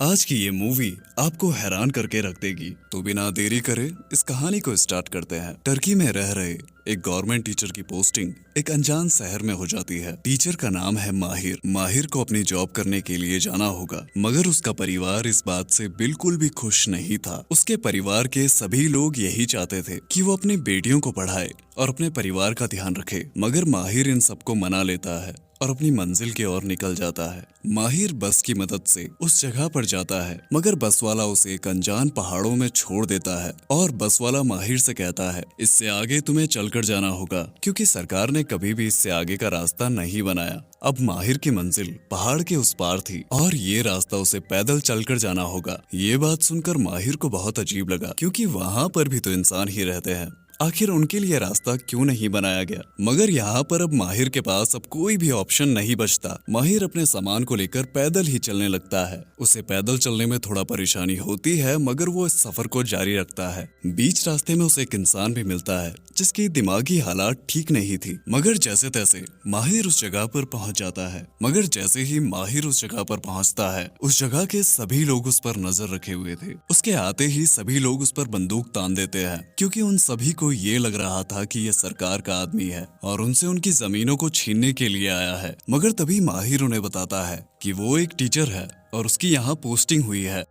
आज की ये मूवी आपको हैरान करके रख देगी। तो बिना देरी करे इस कहानी को स्टार्ट करते हैं। टर्की में रह रहे एक गवर्नमेंट टीचर की पोस्टिंग एक अनजान शहर में हो जाती है। टीचर का नाम है माहिर। माहिर को अपनी जॉब करने के लिए जाना होगा, मगर उसका परिवार इस बात से बिल्कुल भी खुश नहीं था। उसके परिवार के सभी लोग यही चाहते थे कि वो अपनी बेटियों को पढ़ाए और अपने परिवार का ध्यान रखे, मगर माहिर इन सबको मना लेता है और अपनी मंजिल की ओर निकल जाता है। माहिर बस की मदद से उस जगह पर जाता है, मगर बस वाला उसे एक अनजान पहाड़ों में छोड़ देता है और बस वाला माहिर से कहता है, इससे आगे तुम्हें चलकर जाना होगा, क्योंकि सरकार ने कभी भी इससे आगे का रास्ता नहीं बनाया। अब माहिर की मंजिल पहाड़ के उस पार थी और ये रास्ता उसे पैदल चलकर जाना होगा। ये बात सुनकर माहिर को बहुत अजीब लगा, क्योंकि वहाँ पर भी तो इंसान ही रहते हैं। आखिर उनके लिए रास्ता क्यों नहीं बनाया गया? मगर यहाँ पर अब माहिर के पास अब कोई भी ऑप्शन नहीं बचता। माहिर अपने सामान को लेकर पैदल ही चलने लगता है। उसे पैदल चलने में थोड़ा परेशानी होती है, मगर वो इस सफर को जारी रखता है। बीच रास्ते में उसे एक इंसान भी मिलता है जिसकी दिमागी हालात ठीक नहीं थी, मगर जैसे तैसे माहिर उस जगह पर पहुंच जाता है। मगर जैसे ही माहिर उस जगह पर पहुंचता है, उस जगह के सभी लोग उस पर नजर रखे हुए थे। उसके आते ही सभी लोग उस पर बंदूक तान देते हैं, क्योंकि उन सभी को ये लग रहा था कि ये सरकार का आदमी है और उनसे उनकी जमीनों को छीनने के लिए आया है। मगर तभी माहिर उन्हें बताता है कि वो एक टीचर है और उसकी यहाँ पोस्टिंग हुई है।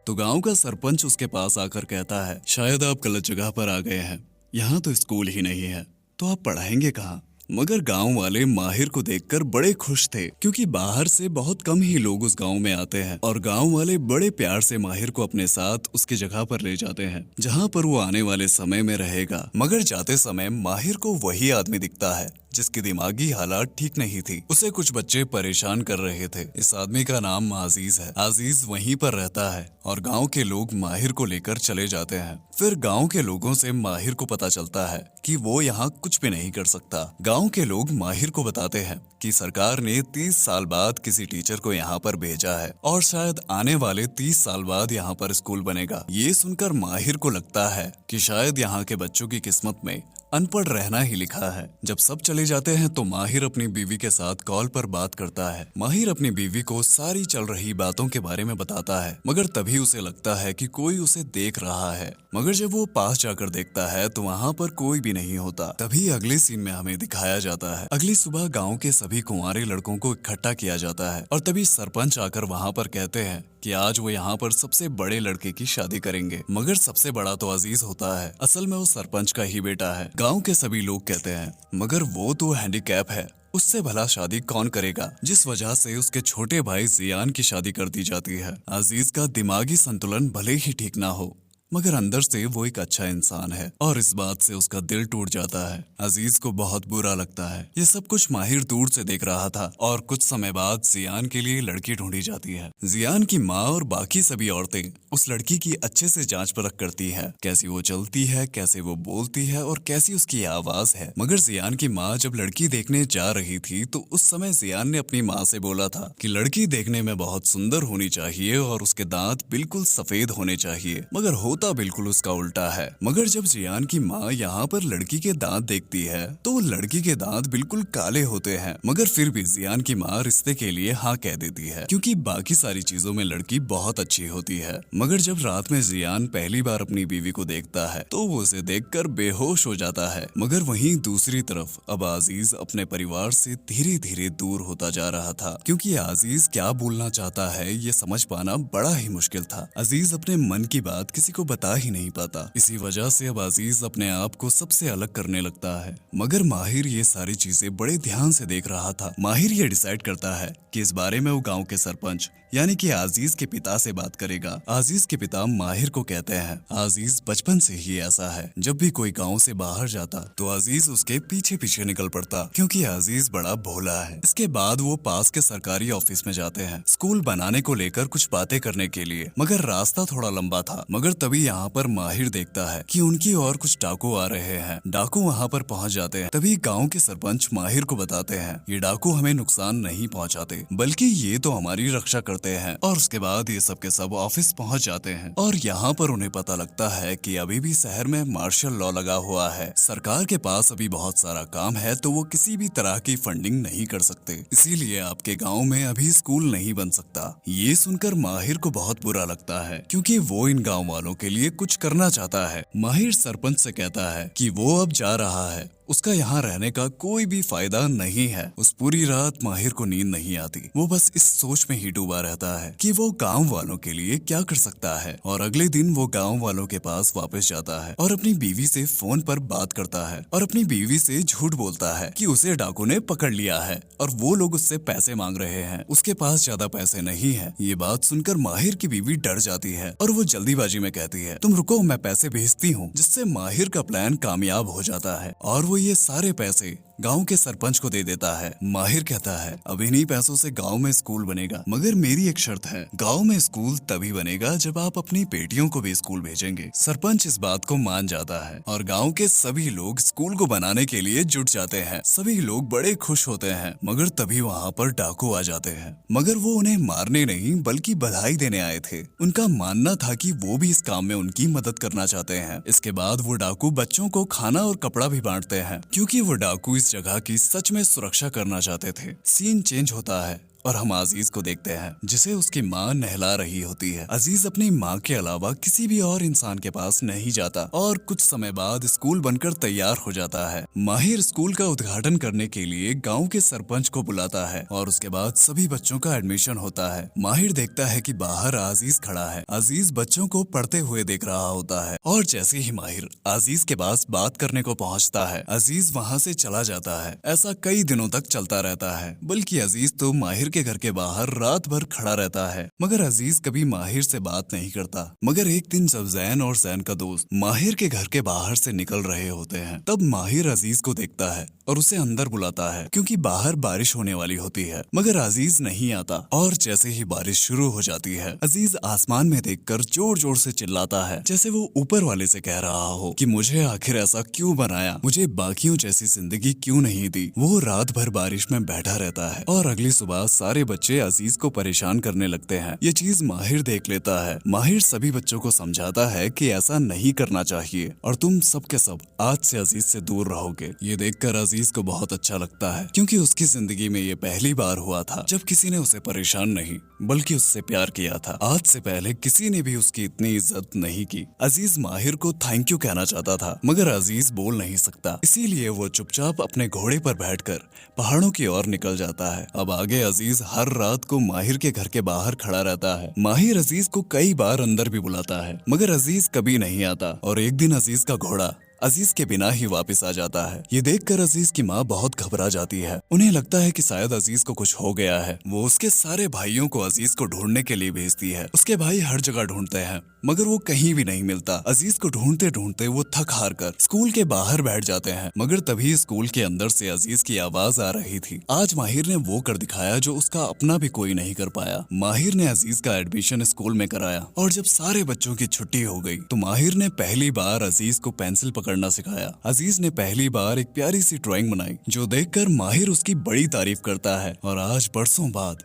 तो गांव का सरपंच उसके पास आकर कहता है, शायद आप गलत जगह पर आ गए हैं, यहाँ तो स्कूल ही नहीं है, तो आप पढ़ाएंगे कहाँ? मगर गांव वाले माहिर को देखकर बड़े खुश थे, क्योंकि बाहर से बहुत कम ही लोग उस गांव में आते हैं और गांव वाले बड़े प्यार से माहिर को अपने साथ उसकी जगह पर ले जाते हैं, जहां पर वो आने वाले समय में रहेगा। मगर जाते समय माहिर को वही आदमी दिखता है जिसकी दिमागी हालात ठीक नहीं थी। उसे कुछ बच्चे परेशान कर रहे थे। इस आदमी का नाम अजीज है। अजीज वहीं पर रहता है और गांव के लोग माहिर को लेकर चले जाते हैं। फिर गांव के लोगों से माहिर को पता चलता है कि वो यहाँ कुछ भी नहीं कर सकता। गांव के लोग माहिर को बताते हैं कि सरकार ने 30 साल बाद किसी टीचर को यहाँ पर भेजा है और शायद आने वाले 30 साल बाद यहाँ पर स्कूल बनेगा। ये सुनकर माहिर को लगता है कि शायद यहाँ के बच्चों की किस्मत में अनपढ़ रहना ही लिखा है। जब सब चले जाते हैं तो माहिर अपनी बीवी के साथ कॉल पर बात करता है। माहिर अपनी बीवी को सारी चल रही बातों के बारे में बताता है, मगर तभी उसे लगता है कि कोई उसे देख रहा है। मगर जब वो पास जाकर देखता है तो वहाँ पर कोई भी नहीं होता। तभी अगले सीन में हमें दिखाया जाता है, अगली सुबह गाँव के सभी कुंवारे लड़कों को इकट्ठा किया जाता है और तभी सरपंच आकर वहाँ पर कहते हैं कि आज वो यहाँ पर सबसे बड़े लड़के की शादी करेंगे। मगर सबसे बड़ा तो अजीज होता है, असल में वो सरपंच का ही बेटा है। गांव के सभी लोग कहते हैं, मगर वो तो हैंडीकैप है, उससे भला शादी कौन करेगा? जिस वजह से उसके छोटे भाई जियान की शादी कर दी जाती है। अजीज का दिमागी संतुलन भले ही ठीक ना हो, मगर अंदर से वो एक अच्छा इंसान है और इस बात से उसका दिल टूट जाता है। अजीज को बहुत बुरा लगता है। ये सब कुछ माहिर दूर से देख रहा था और कुछ समय बाद जियान के लिए लड़की ढूंढी जाती है। जियान की माँ और बाकी सभी औरतें उस लड़की की अच्छे से जांच परख करती है, कैसी वो चलती है, कैसे वो बोलती है और कैसी उसकी आवाज है। मगर जियान की माँ जब लड़की देखने जा रही थी तो उस समय जियान ने अपनी माँ से बोला था कि लड़की देखने में बहुत सुंदर होनी चाहिए और उसके दांत बिल्कुल सफेद होने चाहिए, मगर होता बिल्कुल उसका उल्टा है। मगर जब जियान की माँ यहाँ पर लड़की के दांत देखती है तो लड़की के दांत बिल्कुल काले होते हैं, मगर फिर भी जियान की माँ रिश्ते के लिए हाँ कह देती है, क्योंकि बाकी सारी चीजों में लड़की बहुत अच्छी होती है। मगर जब रात में जियान पहली बार अपनी बीवी को देखता है तो वो उसे देखकर बेहोश हो जाता है। मगर वहीं दूसरी तरफ अब अजीज अपने परिवार से धीरे धीरे दूर होता जा रहा था, क्योंकि अजीज क्या बोलना चाहता है ये समझ पाना बड़ा ही मुश्किल था। अजीज अपने मन की बात किसी को बता ही नहीं पाता। इसी वजह से अब अजीज अपने आप को सबसे अलग करने लगता है। मगर माहिर ये सारी चीजें बड़े ध्यान से देख रहा था। माहिर ये डिसाइड करता है कि इस बारे में वो गांव के सरपंच यानी कि अजीज के पिता से बात करेगा। अजीज के पिता माहिर को कहते हैं, अजीज बचपन से ही ऐसा है, जब भी कोई गांव से बाहर जाता तो अजीज उसके पीछे पीछे निकल पड़ता, क्योंकि अजीज बड़ा भोला है। इसके बाद वो पास के सरकारी ऑफिस में जाते हैं स्कूल बनाने को लेकर कुछ बातें करने के लिए, मगर रास्ता थोड़ा लंबा था। मगर तभी तभी यहाँ पर माहिर देखता है कि उनकी और कुछ डाकू आ रहे हैं। डाकू वहाँ पर पहुँच जाते हैं। तभी गाँव के सरपंच माहिर को बताते हैं ये डाकू हमें नुकसान नहीं पहुँचाते, बल्कि ये तो हमारी रक्षा करते हैं। और उसके बाद ये सब के सब ऑफिस पहुँच जाते हैं और यहाँ पर उन्हें पता लगता है कि अभी भी शहर में मार्शल लॉ लगा हुआ है। सरकार के पास अभी बहुत सारा काम है, तो वो किसी भी तरह की फंडिंग नहीं कर सकते, इसीलिए आपके गाँव में अभी स्कूल नहीं बन सकता। ये सुनकर माहिर को बहुत बुरा लगता है, क्योंकि वो इन गाँव वालों के लिए कुछ करना चाहता है। माहिर सरपंच से कहता है कि वो अब जा रहा है, उसका यहाँ रहने का कोई भी फायदा नहीं है। उस पूरी रात माहिर को नींद नहीं आती। वो बस इस सोच में ही डूबा रहता है कि वो गांव वालों के लिए क्या कर सकता है। और अगले दिन वो गांव वालों के पास वापस जाता है और अपनी बीवी से फोन पर बात करता है और अपनी बीवी से झूठ बोलता है कि उसे डाकू ने पकड़ लिया है और वो लोग उससे पैसे मांग रहे हैं। उसके पास ज्यादा पैसे नहीं है। ये बात सुनकर माहिर की बीवी डर जाती है और वो जल्दीबाजी में कहती है तुम रुको, मैं पैसे भेजती हूँ, जिससे माहिर का प्लान कामयाब हो जाता है और वो ये सारे पैसे गांव के सरपंच को दे देता है। माहिर कहता है अब इन्हीं पैसों से गांव में स्कूल बनेगा, मगर मेरी एक शर्त है, गांव में स्कूल तभी बनेगा जब आप अपनी बेटियों को भी स्कूल भेजेंगे। सरपंच इस बात को मान जाता है और गांव के सभी लोग स्कूल को बनाने के लिए जुट जाते हैं। सभी लोग बड़े खुश होते हैं, मगर तभी वहाँ पर डाकू आ जाते हैं। मगर वो उन्हें मारने नहीं बल्कि बधाई देने आए थे। उनका मानना था कि वो भी इस काम में उनकी मदद करना चाहते हैं। इसके बाद वो डाकू बच्चों को खाना और कपड़ा भी बांटते हैं, क्योंकि वो डाकू इस जगह की सच में सुरक्षा करना चाहते थे। सीन चेंज होता है और हम अजीज को देखते हैं, जिसे उसकी माँ नहला रही होती है। अजीज अपनी माँ के अलावा किसी भी और इंसान के पास नहीं जाता और कुछ समय बाद स्कूल बनकर तैयार हो जाता है। माहिर स्कूल का उद्घाटन करने के लिए गांव के सरपंच को बुलाता है और उसके बाद सभी बच्चों का एडमिशन होता है। माहिर देखता है कि बाहर अजीज खड़ा है। अजीज बच्चों को पढ़ते हुए देख रहा होता है और जैसे ही माहिर अजीज के पास बात करने को पहुँचता है, अजीज वहाँ से चला जाता है। ऐसा कई दिनों तक चलता रहता है, बल्कि अजीज तो माहिर के घर के बाहर रात भर खड़ा रहता है, मगर अजीज कभी माहिर से बात नहीं करता। मगर एक दिन जब जैन और जैन का दोस्त माहिर के घर के बाहर से निकल रहे होते हैं, तब माहिर अजीज को देखता है और उसे अंदर बुलाता है, क्योंकि बाहर बारिश होने वाली होती है। मगर अजीज नहीं आता और जैसे ही बारिश शुरू हो जाती है, अजीज आसमान में देखकर जोर जोर से चिल्लाता है, जैसे वो ऊपर वाले से कह रहा हो कि मुझे आखिर ऐसा क्यों बनाया, मुझे बाकियों जैसी जिंदगी क्यों नहीं दी। वो रात भर बारिश में बैठा रहता है और अगली सुबह सारे बच्चे अजीज को परेशान करने लगते हैं। ये चीज माहिर देख लेता है। माहिर सभी बच्चों को समझाता है कि ऐसा नहीं करना चाहिए और तुम सब के सब आज से अजीज से दूर रहोगे। ये देखकर अजीज को बहुत अच्छा लगता है, क्योंकि उसकी जिंदगी में ये पहली बार हुआ था जब किसी ने उसे परेशान नहीं बल्कि उससे प्यार किया था। आज से पहले किसी ने भी उसकी इतनी इज्जत नहीं की। अजीज माहिर को थैंक यू कहना चाहता था, मगर अजीज बोल नहीं सकता, इसीलिए वो चुपचाप अपने घोड़े पर बैठकर पहाड़ों की ओर निकल जाता है। अब आगे अजीज हर रात को माहिर के घर के बाहर खड़ा रहता है। माहिर अजीज को कई बार अंदर भी बुलाता है, मगर अजीज कभी नहीं आता और एक दिन अजीज का घोड़ा अजीज के बिना ही वापस आ जाता है। ये देखकर अजीज की माँ बहुत घबरा जाती है। उन्हें लगता है कि शायद अजीज को कुछ हो गया है। वो उसके सारे भाइयों को अजीज को ढूंढने के लिए भेजती है। उसके भाई हर जगह ढूंढते हैं, मगर वो कहीं भी नहीं मिलता। अजीज को ढूंढते ढूंढते वो थक हार कर स्कूल के बाहर बैठ जाते हैं, मगर तभी स्कूल के अंदर से अजीज की आवाज आ रही थी। आज माहिर ने वो कर दिखाया जो उसका अपना भी कोई नहीं कर पाया। माहिर ने अजीज का एडमिशन स्कूल में कराया और जब सारे बच्चों की छुट्टी हो गई तो माहिर ने पहली बार अजीज को पेंसिल पकड़ना सिखाया। अजीज ने पहली बार एक प्यारी सी ड्राइंग बनाई, जो देखकर माहिर उसकी बड़ी तारीफ करता है। और आज बरसों बाद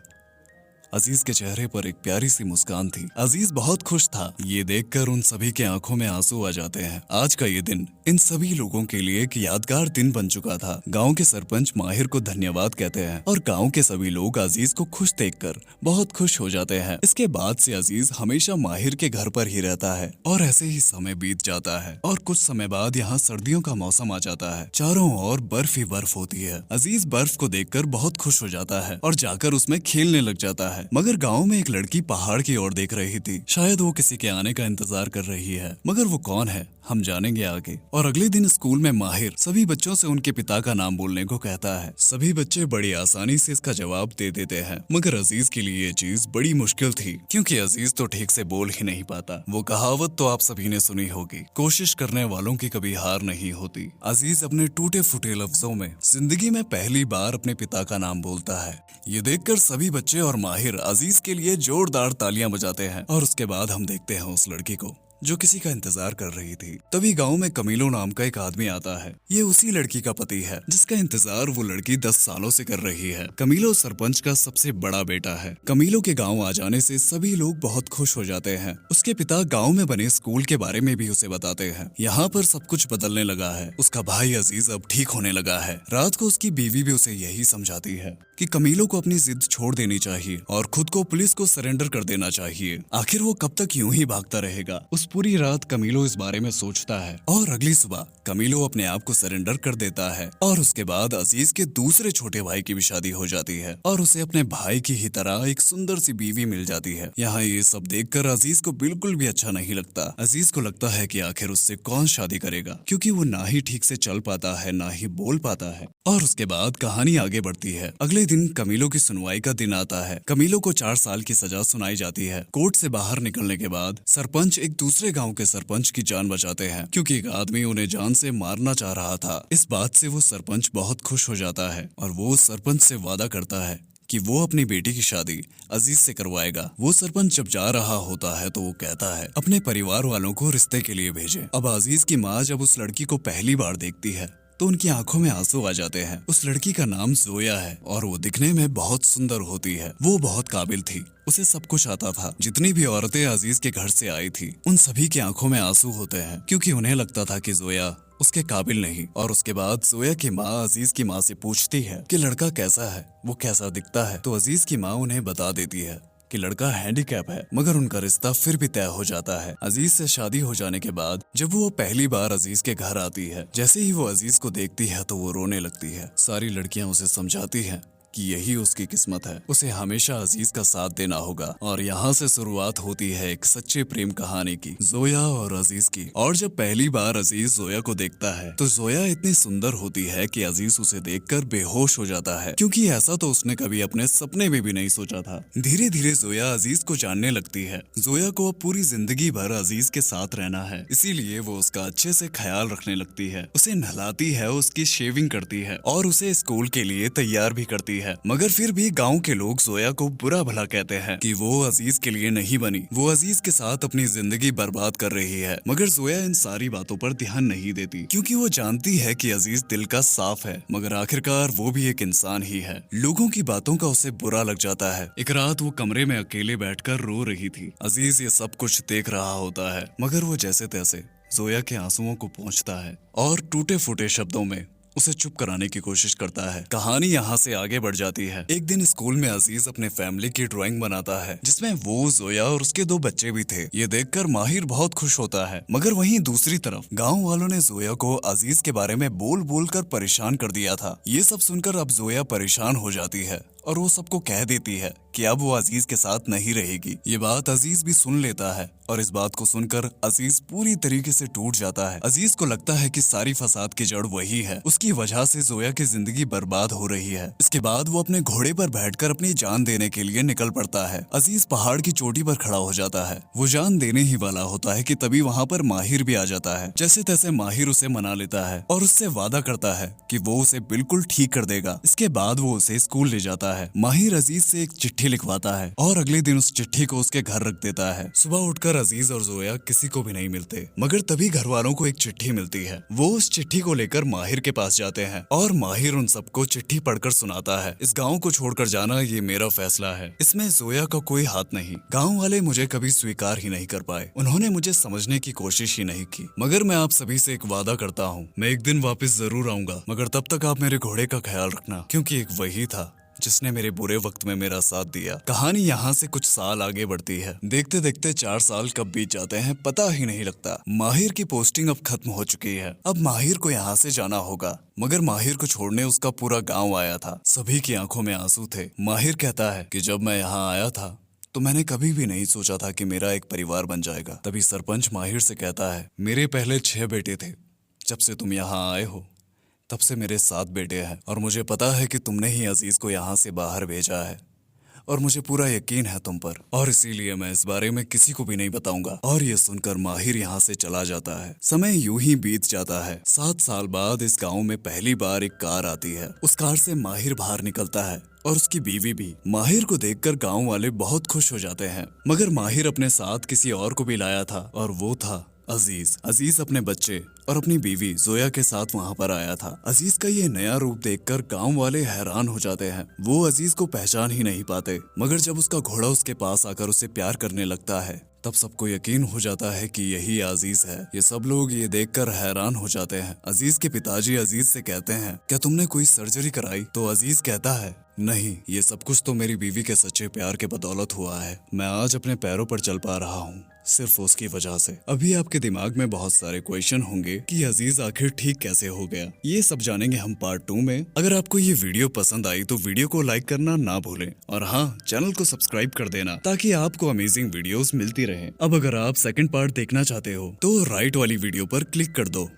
अजीज के चेहरे पर एक प्यारी सी मुस्कान थी। अजीज बहुत खुश था। ये देखकर उन सभी के आंखों में आंसू आ जाते हैं। आज का ये दिन इन सभी लोगों के लिए एक यादगार दिन बन चुका था। गांव के सरपंच माहिर को धन्यवाद कहते हैं और गांव के सभी लोग अजीज को खुश देखकर बहुत खुश हो जाते हैं। इसके बाद से अजीज हमेशा माहिर के घर पर ही रहता है और ऐसे ही समय बीत जाता है और कुछ समय बाद यहाँ सर्दियों का मौसम आ जाता है। चारों ओर बर्फ ही बर्फ होती है। अजीज बर्फ को देखकर बहुत खुश हो जाता है और जाकर उसमें खेलने लग जाता है। मगर गांव में एक लड़की पहाड़ की ओर देख रही थी। शायद वो किसी के आने का इंतजार कर रही है, मगर वो कौन है हम जानेंगे आगे। और अगले दिन स्कूल में माहिर सभी बच्चों से उनके पिता का नाम बोलने को कहता है। सभी बच्चे बड़ी आसानी से इसका जवाब दे देते हैं, मगर अजीज के लिए ये चीज बड़ी मुश्किल थी, क्योंकि अजीज तो ठीक से बोल ही नहीं पाता। वो कहावत तो आप सभी ने सुनी होगी, कोशिश करने वालों की कभी हार नहीं होती। अजीज अपने टूटे फूटे लफ्जों में जिंदगी में पहली बार अपने पिता का नाम बोलता है। ये देखकर सभी बच्चे और माहिर अजीज के लिए जोरदार तालियां बजाते हैं और उसके बाद हम देखते हैं उस लड़की को जो किसी का इंतजार कर रही थी। तभी गांव में कमीलो नाम का एक आदमी आता है। ये उसी लड़की का पति है जिसका इंतजार वो लड़की 10 सालों से कर रही है। कमीलो सरपंच का सबसे बड़ा बेटा है। कमीलो के गांव आ जाने से सभी लोग बहुत खुश हो जाते हैं। उसके पिता गांव में बने स्कूल के बारे में भी उसे बताते हैं। यहाँ पर सब कुछ बदलने लगा है। उसका भाई अजीज अब ठीक होने लगा है। रात को उसकी बीवी भी उसे यही समझाती है कि कमीलो को अपनी जिद छोड़ देनी चाहिए और खुद को पुलिस को सरेंडर कर देना चाहिए। आखिर वो कब तक यूं ही भागता रहेगा। उस पूरी रात कमीलो इस बारे में सोचता है और अगली सुबह कमीलो अपने आप को सरेंडर कर देता है। और उसके बाद अजीज के दूसरे छोटे भाई की भी शादी हो जाती है और उसे अपने भाई की ही तरह एक सुंदर सी बीवी मिल जाती है। यहाँ ये सब देखकर अजीज को बिल्कुल भी अच्छा नहीं लगता। अजीज को लगता है कि आखिर उससे कौन शादी करेगा, क्योंकि वो ना ही ठीक से चल पाता है ना ही बोल पाता है। और उसके बाद कहानी आगे बढ़ती है। अगले दिन कमीलो की सुनवाई का दिन आता है। कमीलो को 4 साल की सजा सुनाई जाती है। कोर्ट से बाहर निकलने के बाद सरपंच एक दूसरे गांव के सरपंच की जान बचाते हैं, क्योंकि एक आदमी उन्हें जान से मारना चाह रहा था। इस बात से वो सरपंच बहुत खुश हो जाता है और वो सरपंच से वादा करता है कि वो अपनी बेटी की शादी अजीज से करवाएगा। वो सरपंच जब जा रहा होता है तो वो कहता है अपने परिवार वालों को रिश्ते के लिए भेजे। अब अजीज की माँ जब उस लड़की को पहली बार देखती है तो उनकी आंखों में आंसू आ जाते हैं। उस लड़की का नाम जोया है और वो दिखने में बहुत सुंदर होती है। वो बहुत काबिल थी, उसे सब कुछ आता था। जितनी भी औरतें अजीज के घर से आई थी उन सभी की आंखों में आंसू होते हैं, क्योंकि उन्हें लगता था कि जोया उसके काबिल नहीं। और उसके बाद जोया की माँ अजीज की माँ से पूछती है कि लड़का कैसा है, वो कैसा दिखता है। तो अजीज की माँ उन्हें बता देती है कि लड़का हैंडीकैप है, मगर उनका रिश्ता फिर भी तय हो जाता है। अजीज से शादी हो जाने के बाद जब वो पहली बार अजीज के घर आती है, जैसे ही वो अजीज को देखती है तो वो रोने लगती है। सारी लड़कियां उसे समझाती हैं कि यही उसकी किस्मत है, उसे हमेशा अजीज का साथ देना होगा। और यहाँ से शुरुआत होती है एक सच्चे प्रेम कहानी की, जोया और अजीज की। और जब पहली बार अजीज जोया को देखता है तो जोया इतनी सुंदर होती है कि अजीज उसे देखकर बेहोश हो जाता है, क्योंकि ऐसा तो उसने कभी अपने सपने में भी नहीं सोचा था। धीरे धीरे जोया अजीज को जानने लगती है। जोया को अब पूरी जिंदगी भर अजीज के साथ रहना है, इसीलिए वो उसका अच्छे से ख्याल रखने लगती है। उसे नहलाती है, उसकी शेविंग करती है और उसे स्कूल के लिए तैयार भी करती है। मगर फिर भी गांव के लोग जोया को बुरा भला कहते हैं कि वो अजीज के लिए नहीं बनी, वो अजीज के साथ अपनी जिंदगी बर्बाद कर रही है। मगर जोया इन सारी बातों पर ध्यान नहीं देती, क्योंकि वो जानती है कि अजीज दिल का साफ है, मगर आखिरकार वो भी एक इंसान ही है। लोगों की बातों का उसे बुरा लग जाता है। एक रात वो कमरे में अकेले बैठकर रो रही थी। अजीज ये सब कुछ देख रहा होता है, मगर वो जैसे तैसे जोया के आंसुओं को पोंछता है और टूटे फूटे शब्दों में उसे चुप कराने की कोशिश करता है। कहानी यहाँ से आगे बढ़ जाती है। एक दिन स्कूल में अजीज अपने फैमिली की ड्राइंग बनाता है, जिसमें वो, जोया और उसके 2 बच्चे भी थे। ये देखकर माहिर बहुत खुश होता है, मगर वहीं दूसरी तरफ गांव वालों ने जोया को अजीज के बारे में बोल बोल कर परेशान कर दिया था। ये सब सुनकर अब जोया परेशान हो जाती है और वो सबको कह देती है कि अब वो अजीज के साथ नहीं रहेगी। ये बात अजीज भी सुन लेता है और इस बात को सुनकर अजीज पूरी तरीके से टूट जाता है। अजीज को लगता है कि सारी फसाद की जड़ वही है, उसकी वजह से जोया की जिंदगी बर्बाद हो रही है। इसके बाद वो अपने घोड़े पर बैठकर अपनी जान देने के लिए निकल पड़ता है। अजीज पहाड़ की चोटी पर खड़ा हो जाता है। वो जान देने ही वाला होता है कि तभी वहाँ पर माहिर भी आ जाता है। जैसे तैसे माहिर उसे मना लेता है और उससे वादा करता है कि वो उसे बिल्कुल ठीक कर देगा। इसके बाद वो उसे स्कूल ले जाता है। माहिर अजीज से एक चिट्ठी लिखवाता है और अगले दिन उस चिट्ठी को उसके घर रख देता है। सुबह उठकर अजीज और जोया किसी को भी नहीं मिलते, मगर तभी घर वालों को एक चिट्ठी मिलती है। वो उस चिट्ठी को लेकर माहिर के पास जाते हैं और माहिर उन सबको चिट्ठी पढ़कर सुनाता है, इस गाँव को छोड़कर जाना ये मेरा फैसला है, इसमें जोया का कोई हाथ नहीं। गाँव वाले मुझे कभी स्वीकार ही नहीं कर पाए, उन्होंने मुझे समझने की कोशिश ही नहीं की। मगर मैं आप सभी से एक वादा करता हूँ, मैं एक दिन वापस जरूर आऊंगा, मगर तब तक आप मेरे घोड़े का ख्याल रखना, क्योंकि एक वही था जिसने मेरे बुरे वक्त में मेरा साथ दिया। कहानी यहाँ से कुछ साल आगे बढ़ती है। देखते देखते 4 साल कब बीत जाते हैं पता ही नहीं लगता। माहिर की पोस्टिंग अब खत्म हो चुकी है। अब माहिर को यहाँ से जाना होगा, मगर माहिर को छोड़ने उसका पूरा गांव आया था। सभी की आंखों में आंसू थे। माहिर कहता है कि जब मैं यहाँ आया था तो मैंने कभी भी नहीं सोचा था कि मेरा एक परिवार बन जाएगा। तभी सरपंच माहिर से कहता है, मेरे पहले 6 बेटे थे, जब से तुम यहाँ आए हो तब से मेरे 7 बेटे हैं और मुझे पता है कि तुमने ही अजीज को यहाँ से बाहर भेजा है। और मुझे पूरा यकीन है तुम पर, और इसीलिए मैं इस बारे में किसी को भी नहीं बताऊंगा। और ये सुनकर माहिर यहाँ से चला जाता है। समय यूं ही बीत जाता है। 7 साल बाद इस गाँव में पहली बार एक कार आती है। उस कार से माहिर बाहर निकलता है और उसकी बीवी भी। माहिर को देखकर गांव वाले बहुत खुश हो जाते हैं, मगर माहिर अपने साथ किसी और को भी लाया था, और वो था अजीज। अजीज अपने बच्चे और अपनी बीवी जोया के साथ वहाँ पर आया था। अजीज का ये नया रूप देखकर गांव वाले हैरान हो जाते हैं। वो अजीज को पहचान ही नहीं पाते, मगर जब उसका घोड़ा उसके पास आकर उसे प्यार करने लगता है तब सबको यकीन हो जाता है कि यही अजीज है। ये सब लोग ये देखकर हैरान हो जाते हैं। अजीज के पिताजी अजीज से कहते हैं, क्या तुमने कोई सर्जरी कराई? तो अजीज कहता है, नहीं, ये सब कुछ तो मेरी बीवी के सच्चे प्यार के बदौलत हुआ है। मैं आज अपने पैरों पर चल पा रहा हूँ सिर्फ उसकी वजह से। अभी आपके दिमाग में बहुत सारे क्वेश्चन होंगे कि अजीज आखिर ठीक कैसे हो गया। ये सब जानेंगे हम पार्ट 2 में। अगर आपको ये वीडियो पसंद आई तो वीडियो को लाइक करना ना भूलें, और हाँ, चैनल को सब्सक्राइब कर देना ताकि आपको अमेजिंग वीडियोस मिलती रहे। अब अगर आप सेकंड पार्ट देखना चाहते हो तो राइट वाली वीडियो पर क्लिक कर दो।